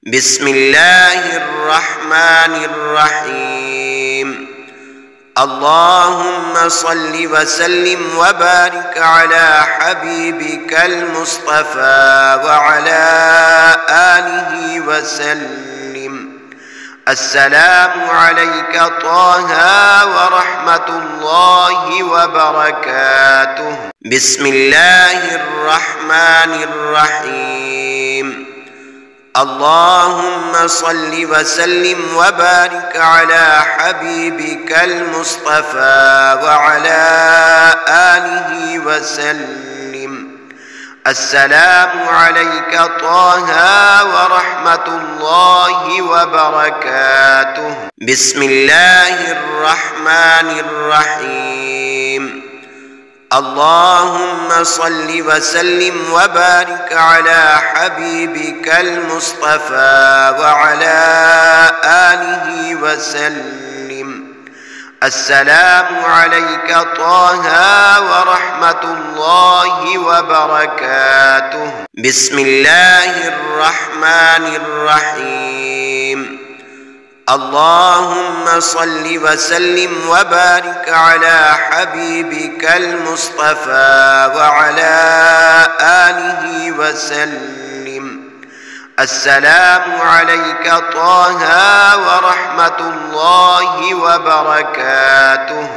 بسم الله الرحمن الرحيم. اللهم صل وسلم وبارك على حبيبك المصطفى وعلى آله وسلم. السلام عليك طه ورحمة الله وبركاته. بسم الله الرحمن الرحيم. اللهم صل وسلم وبارك على حبيبك المصطفى وعلى آله وسلم. السلام عليك طه ورحمة الله وبركاته. بسم الله الرحمن الرحيم. اللهم صل وسلم وبارك على حبيبك المصطفى وعلى آله وسلم. السلام عليك طه ورحمة الله وبركاته. بسم الله الرحمن الرحيم. اللهم صل وسلم وبارك على حبيبك المصطفى وعلى آله وسلم. السلام عليك طه ورحمة الله وبركاته.